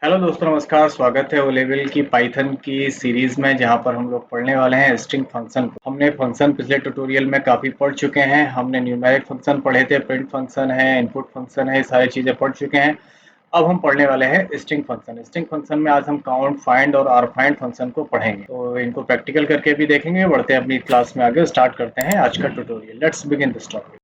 Hello दोस्तों, नमस्कार। स्वागत है ओ लेवल की पाइथन की सीरीज में, जहां पर हम लोग पढ़ने वाले हैं स्ट्रिंग फंक्शन को। हमने फंक्शन पिछले ट्यूटोरियल में काफ़ी पढ़ चुके हैं। हमने न्यूमेरिक फंक्शन पढ़े थे, प्रिंट फंक्शन है, इनपुट फंक्शन है, ये सारी चीज़ें पढ़ चुके हैं। अब हम पढ़ने वाले हैं स्ट्रिंग फंक्शन। स्ट्रिंग फंक्शन में आज हम काउंट, फाइंड और आर फाइंड फंक्शन को पढ़ेंगे, तो इनको प्रैक्टिकल करके भी देखेंगे। बढ़ते हैं अपनी क्लास में आगे, स्टार्ट करते हैं आज का tutorial. Let's begin this topic.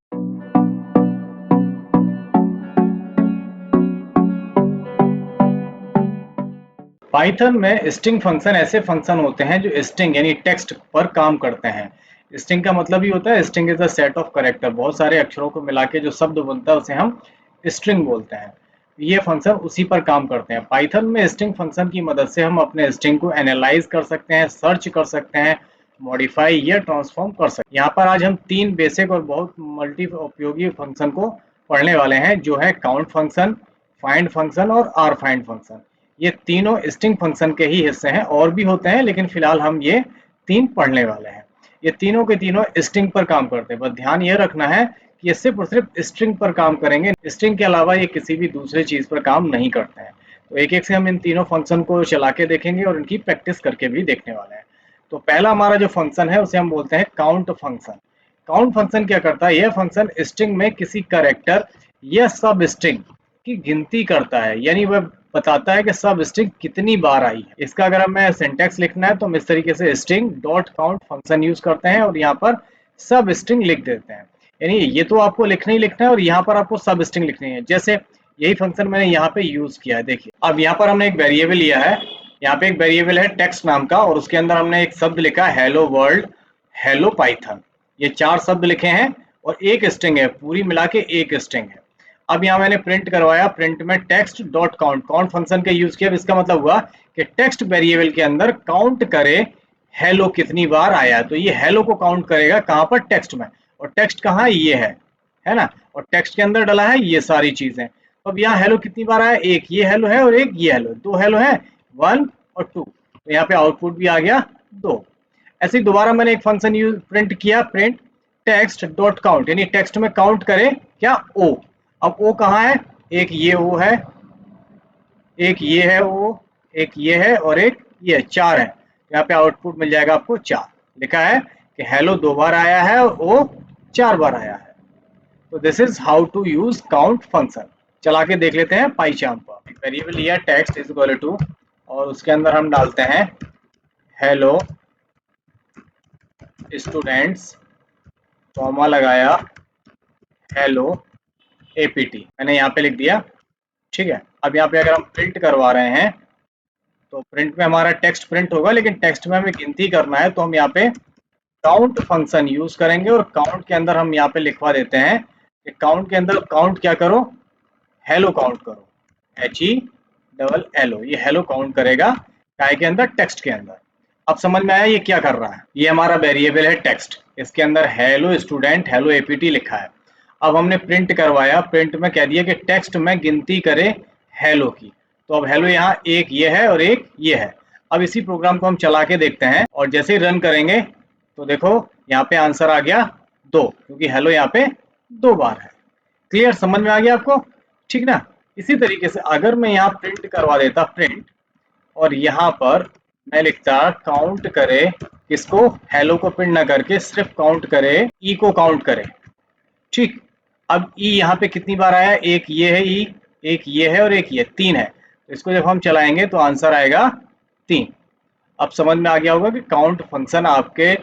Python में स्ट्रिंग फंक्शन ऐसे फंक्शन होते हैं जो स्ट्रिंग यानी टेक्स्ट पर काम करते हैं। स्ट्रिंग का मतलब ही होता है, string is a set of character. बहुत सारे अक्षरों को मिला के जो शब्द बनता है उसे हम स्ट्रिंग बोलते हैं। ये फंक्शन उसी पर काम करते हैं। पाइथन में स्ट्रिंग फंक्शन की मदद से हम अपने स्ट्रिंग को एनालाइज कर सकते हैं, सर्च कर सकते हैं, मॉडिफाई या ट्रांसफॉर्म कर सकते हैं। यहाँ पर आज हम तीन बेसिक और बहुत मल्टी उपयोगी फंक्शन को पढ़ने वाले हैं, जो है काउंट फंक्शन, फाइंड फंक्शन और आर फाइंड फंक्शन। ये तीनों स्ट्रिंग फंक्शन के ही हिस्से हैं, और भी होते हैं लेकिन फिलहाल हम ये तीन पढ़ने वाले हैं। ये तीनों के तीनों स्ट्रिंग पर काम करते हैं। बस ध्यान ये रखना है कि ये सिर्फ और सिर्फ स्ट्रिंग पर काम करेंगे, स्ट्रिंग के अलावा ये किसी भी दूसरे चीज पर काम नहीं करते हैं। तो एक एक से हम इन तीनों फंक्शन को चला के देखेंगे और इनकी प्रैक्टिस करके भी देखने वाले हैं। तो पहला हमारा जो फंक्शन है उसे हम बोलते हैं काउंट फंक्शन। काउंट फंक्शन क्या करता है? यह फंक्शन स्ट्रिंग में किसी कैरेक्टर या सब स्ट्रिंग की गिनती करता है, यानी वह बताता है कि सब स्ट्रिंग कितनी बार आई है। इसका अगर हमें सिंटैक्स लिखना है तो हम इस तरीके से string dot count function use करते हैं और यहाँ पर सब स्ट्रिंग लिख देते हैं। यानी ये तो आपको लिखना ही लिखना है और यहाँ पर आपको सब स्ट्रिंग लिखनी है। जैसे यही फंक्शन मैंने यहाँ पे यूज किया है, देखिए। अब यहाँ पर हमने एक वेरिएबल लिया है। यहाँ पे एक वेरिएबल है टेक्स्ट नाम का, और उसके अंदर हमने एक शब्द लिखा है हेलो वर्ल्ड, हेलो पाइथन। ये चार शब्द लिखे हैं और एक स्ट्रिंग है, पूरी मिला के एक स्ट्रिंग है। अब यहाँ मैंने प्रिंट करवाया, प्रिंट में text dot count, count function का यूज किया। इसका मतलब हुआ कि टेक्स्ट वेरिएबल के अंदर काउंट करे हेलो कितनी बार आया। तो ये हेलो को काउंट करेगा कहाँ पर? टेक्स्ट में। और टेक्स्ट कहाँ? ये है ना। और टेक्स्ट के अंदर डाला है ये सारी चीजें। तो अब यहाँ हेलो कितनी बार आया? एक ये हेलो है और एक ये हेलो, दो हेलो है, 1 और 2। तो यहाँ पे आउटपुट भी आ गया 2। ऐसे ही दोबारा मैंने एक फंक्शन यूज प्रिंट किया, प्रिंट टेक्स्ट डॉट काउंट, यानी टेक्स्ट में काउंट करे क्या? ओ। अब ओ कहाँ है? एक ये ओ है, एक ये है ओ, एक ये है और एक ये, चार है। यहाँ पे आउटपुट मिल जाएगा आपको 4। लिखा है कि हेलो 2 बार आया है और ओ 4 बार आया है। तो this is how to use count function. चला के देख लेते हैं पाइचाम पर। वेरिएबल लिया टेक्स्ट इज इक्वल टू, और उसके अंदर हम डालते हैं हेलो स्टूडेंट्स, कॉमा लगाया हेलो एपीटी, मैंने यहाँ पे लिख दिया। ठीक है। अब यहाँ पे अगर हम प्रिंट करवा रहे हैं तो प्रिंट में हमारा टेक्स्ट प्रिंट होगा, लेकिन टेक्स्ट में हमें गिनती करना है, तो हम यहाँ पे काउंट फंक्शन यूज करेंगे। और काउंट के अंदर हम यहाँ पे लिखवा देते हैं कि काउंट के अंदर काउंट क्या करो? हेलो काउंट करो, HELLO। ये हेलो काउंट करेगा काय के अंदर? टेक्स्ट के अंदर। अब समझ में आया ये क्या कर रहा है? ये हमारा वेरिएबल है टेक्स्ट, इसके अंदर हेलो स्टूडेंट, हेलो एपीटी लिखा है। अब हमने प्रिंट करवाया, प्रिंट में कह दिया कि टेक्स्ट में गिनती करे हेलो की। तो अब हेलो यहाँ एक ये है और एक ये है। अब इसी प्रोग्राम को हम चला के देखते हैं, और जैसे ही रन करेंगे तो देखो यहाँ पे आंसर आ गया 2, क्योंकि हेलो यहाँ पे 2 बार है। क्लियर? समझ में आ गया आपको? ठीक ना। इसी तरीके से अगर मैं यहाँ प्रिंट करवा देता, प्रिंट, और यहाँ पर मैं लिखता काउंट करे किसको? हेलो को प्रिंट ना करके सिर्फ काउंट करे ई को काउंट करे। ठीक। अब ई यहाँ पे कितनी बार आया? एक ये है ई, एक ये है और एक ये, 3 है। तो इसको जब हम चलाएंगे तो आंसर आएगा 3। अब समझ में आ गया होगा कि काउंट फंक्शन आपके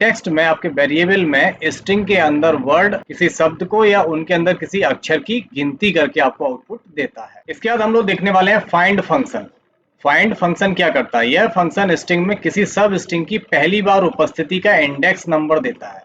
टेक्स्ट में, आपके वेरिएबल में स्ट्रिंग के अंदर वर्ड, किसी शब्द को या उनके अंदर किसी अक्षर की गिनती करके आपको आउटपुट देता है। इसके बाद हम लोग देखने वाले हैं फाइंड फंक्शन। फाइंड फंक्शन क्या करता है? यह फंक्शन स्ट्रिंग में किसी सब स्ट्रिंग की पहली बार उपस्थिति का इंडेक्स नंबर देता है।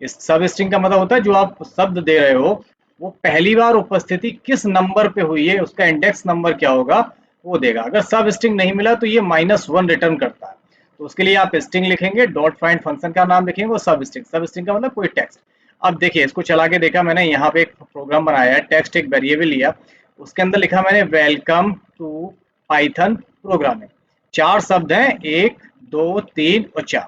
इस सब स्ट्रिंग का मतलब होता है जो आप शब्द दे रहे हो वो पहली बार उपस्थिति किस नंबर पे हुई है, उसका इंडेक्स नंबर क्या होगा वो देगा। अगर सब स्ट्रिंग नहीं मिला तो ये -1 रिटर्न करता है। तो उसके लिए आप स्ट्रिंग लिखेंगे, डॉट फाइंड फंक्शन का नाम लिखेंगे, वो सब स्ट्रिंग, सब स्ट्रिंग का मतलब कोई टेक्स्ट। अब देखिए इसको चला के देखा मैंने, यहाँ पे एक प्रोग्राम बनाया है, टेक्स्ट एक वेरिएबल लिया, उसके अंदर लिखा मैंने वेलकम टू पाइथन प्रोग्रामिंग। 4 शब्द हैं, 1 2 3 और 4।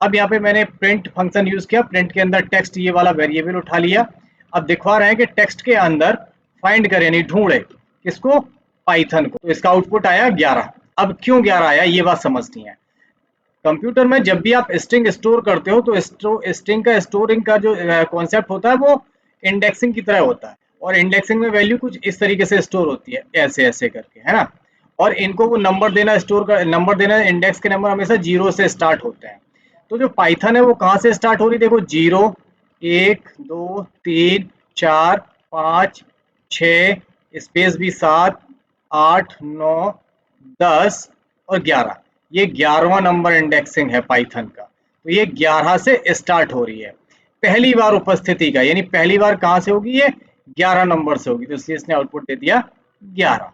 अब यहाँ पे मैंने प्रिंट फंक्शन यूज किया, प्रिंट के अंदर टेक्स्ट ये वाला वेरिएबल उठा लिया। अब दिखवा रहे हैं कि टेक्स्ट के अंदर फाइंड करे, यानी ढूंढे किसको? पाइथन को, तो इसका आउटपुट आया 11। अब क्यों 11 आया ये बात समझनी है। कंप्यूटर में जब भी आप स्ट्रिंग स्टोर करते हो तो स्ट्रिंग का स्टोरिंग का जो कॉन्सेप्ट होता है वो इंडेक्सिंग की तरह होता है, और इंडेक्सिंग में वैल्यू कुछ इस तरीके से स्टोर होती है, ऐसे ऐसे करके, है ना। और इनको वो नंबर देना, स्टोर कर नंबर देना, इंडेक्स के नंबर हमेशा 0 से स्टार्ट होते हैं। तो जो पाइथन है वो कहाँ से स्टार्ट हो रही है, देखो 0, 1, 2, 3, 4, 5, 6, स्पेस भी 7, 8, 9, 10 और 11। ये 11वां नंबर इंडेक्सिंग है पाइथन का, तो ये 11 से स्टार्ट हो रही है। पहली बार उपस्थिति का, यानी पहली बार कहां से होगी, ये 11 नंबर से होगी, तो इसलिए इसने आउटपुट दे दिया 11।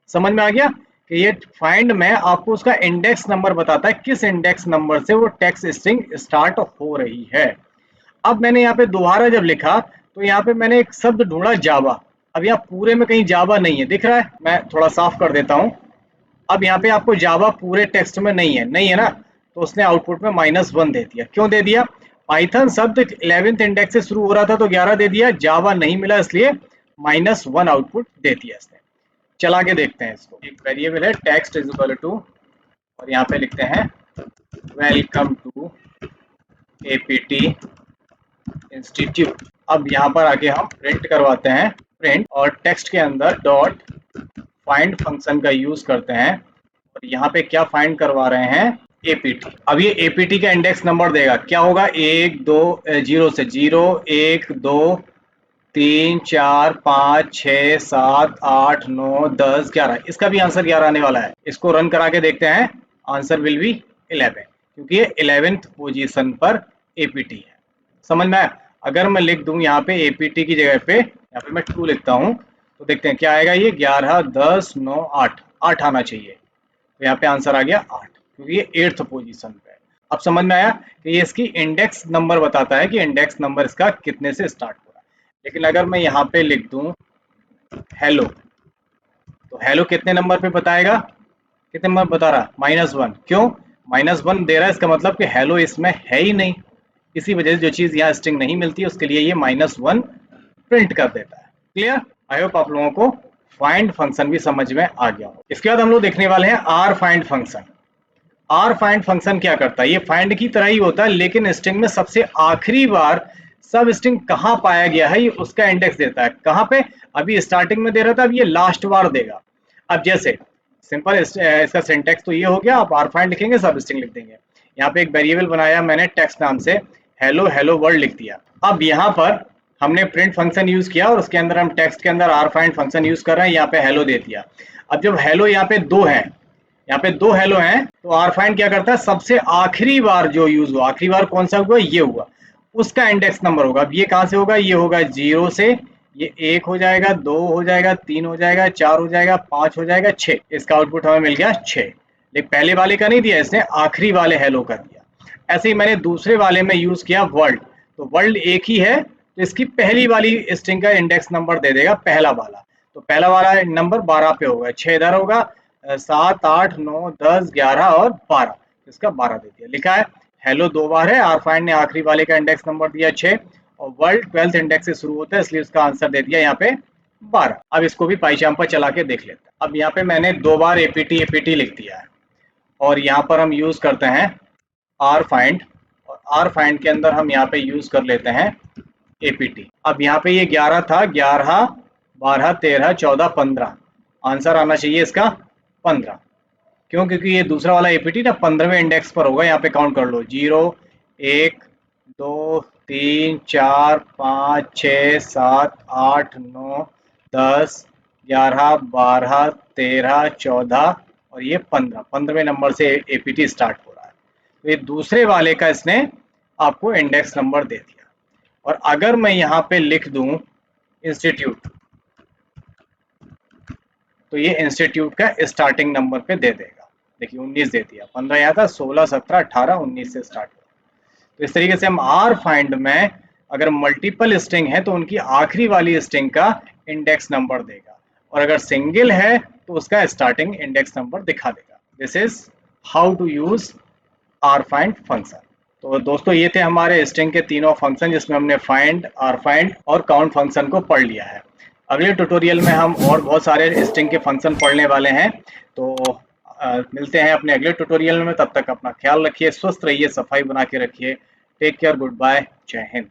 समझ में आ गया कि ये फाइंड में आपको उसका इंडेक्स नंबर बताता है, किस इंडेक्स नंबर से वो टेक्स्ट स्ट्रिंग स्टार्ट हो रही है। अब मैंने यहाँ पे दोबारा जब लिखा तो यहाँ पे मैंने एक शब्द ढूंढा, जावा। अब यहाँ पूरे में कहीं जावा नहीं है, दिख रहा है, मैं थोड़ा साफ कर देता हूँ। अब यहाँ पे आपको जावा पूरे टेक्स्ट में नहीं है, नहीं है ना, तो उसने आउटपुट में -1 दे दिया। क्यों दे दिया, पाइथन शब्द 11th इंडेक्स से शुरू हो रहा था तो 11 दे दिया, जावा नहीं मिला इसलिए -1 आउटपुट दे दिया इसने। चला के देखते हैं इसको। एक वेरिएबल है टेक्स्ट इज इक्वल टू, और यहाँ पे लिखते हैं वेलकम टू एपीटी इंस्टीट्यूट। अब यहाँ पर आके हम प्रिंट करवाते हैं, प्रिंट, और टेक्स्ट के अंदर डॉट फाइंड फंक्शन का यूज करते हैं, और यहाँ पे क्या फाइंड करवा रहे हैं, एपीटी। अब ये एपीटी का इंडेक्स नंबर देगा, क्या होगा, 1 2 0 से 0 1 2 3 4 5 6 7 8 9 10 11। इसका भी आंसर 11 आने वाला है। इसको रन करा के देखते हैं, आंसर विल बी 11, क्योंकि ये 11th पोजीशन पर एपीटी है। समझ में आया। अगर मैं लिख दूं यहाँ पे एपीटी की जगह पे, यहाँ पे मैं 2 लिखता हूँ, तो देखते हैं क्या आएगा, ये 11 10 9 8 8 आना चाहिए, तो यहाँ पे आंसर आ गया 8, क्योंकि ये 8th पोजीशन पे है। अब समझ में आया कि ये इसकी इंडेक्स नंबर बताता है कि इंडेक्स नंबर इसका कितने से स्टार्ट हो रहा है। लेकिन अगर मैं यहाँ पे लिख दूं हेलो, तो हेलो कितने नंबर पे बताएगा, कितने नंबर बता रहा, -1। क्यों -1 दे रहा है, इसका मतलब कि हेलो इसमें है ही नहीं। इसी वजह से जो चीज यहाँ स्ट्रिंग नहीं मिलती है उसके लिए ये -1 प्रिंट कर देता है। क्लियर। आई होप आप लोगों को फाइंड फंक्शन भी समझ में आ गया हो। इसके बाद हम लोग देखने वाले हैं R find function. R find function क्या करता है, ये फाइंड की तरह ही होता है, लेकिन स्ट्रिंग में सबसे आखिरी बार सब स्ट्रिंग कहाँ पाया गया है ये उसका इंडेक्स देता है। कहाँ पे, अभी स्टार्टिंग में दे रहा था, अब ये लास्ट बार देगा। अब जैसे सिंपल इसका सिंटेक्स तो ये हो गया, आप आर फाइंड लिखेंगे सब स्ट्रिंग लिख देंगे। यहाँ पे एक वेरिएबल बनाया मैंने टेक्स्ट नाम से, हेलो हेलो वर्ल्ड लिख दिया। अब यहाँ पर हमने प्रिंट फंक्शन यूज किया और उसके अंदर हम टेक्स्ट के अंदर आर फाइंड फंक्शन यूज कर रहे हैं, यहाँ पे हेलो दे दिया। अब जब हेलो यहाँ पे 2 है, यहाँ पे 2 हेलो हैं, तो आर फाइंड क्या करता है, सबसे आखिरी बार जो यूज हुआ, आखिरी बार कौन सा हुआ, ये हुआ, उसका इंडेक्स नंबर होगा। अब ये कहाँ से होगा, ये होगा 0 से, ये 1 हो जाएगा, 2 हो जाएगा, 3 हो जाएगा, 4 हो जाएगा, 5 हो जाएगा, 6। इसका आउटपुट हमें मिल गया 6। लेकिन पहले वाले का नहीं दिया इसने, आखिरी वाले हेलो का दिया। ऐसे ही मैंने दूसरे वाले में यूज किया वर्ल्ड, तो वर्ल्ड एक ही है, तो इसकी पहली वाली स्ट्रिंग का इंडेक्स नंबर दे देगा पहला वाला, तो पहला वाला नंबर 12 पे होगा, 6 इधर होगा, 7 8 9 10 11 और 12, इसका 12 दे दिया। लिखा है हेलो 2 बार है, आर फाइंड ने आखिरी वाले का इंडेक्स नंबर दिया 6, और वर्ल्ड 12th इंडेक्स से शुरू होता है, इसलिए उसका आंसर दे दिया यहाँ पे 12। अब इसको भी पाइचाम पर चला के देख लेते हैं। अब यहाँ पे मैंने 2 बार एपीटी एपीटी लिख दिया है, और यहाँ पर हम यूज करते हैं आर फाइंड, और आर फाइंड के अंदर हम यहाँ पे यूज कर लेते हैं एपीटी। अब यहाँ पे ये 11 था, 11 12 13 14 15, आंसर आना चाहिए इसका 15। क्यों, क्योंकि ये दूसरा वाला एपीटी ना 15वें इंडेक्स पर होगा। यहाँ पे काउंट कर लो, 0 1 2 3 4 5 6 7 8 9 10 11 12 13 14 और ये 15, 15वें नंबर से एपीटी स्टार्ट हो रहा है। तो ये दूसरे वाले का इसने आपको इंडेक्स नंबर दे दिया। और अगर मैं यहाँ पे लिख दूं इंस्टीट्यूट, तो ये इंस्टीट्यूट का स्टार्टिंग नंबर पे दे देगा। देखिए 19 दे दिया, 15 यहाँ था, 16 17 18 19 से स्टार्ट हुआ। तो इस तरीके से हम आर फाइंड में अगर मल्टीपल स्ट्रिंग है तो उनकी आखिरी वाली स्ट्रिंग का इंडेक्स नंबर देगा, और अगर सिंगल है तो उसका स्टार्टिंग इंडेक्स नंबर दिखा देगा। This is how to use R find function. तो दोस्तों ये थे हमारे स्ट्रिंग के तीनों फंक्शन, जिसमें हमने फाइंड, आर फाइंड और काउंट फंक्शन को पढ़ लिया है। अगले ट्यूटोरियल में हम और बहुत सारे स्ट्रिंग के फंक्शन पढ़ने वाले हैं। तो मिलते हैं अपने अगले ट्यूटोरियल में। तब तक अपना ख्याल रखिए, स्वस्थ रहिए, सफाई बना के रखिए। टेक केयर, गुड बाय, जय हिंद।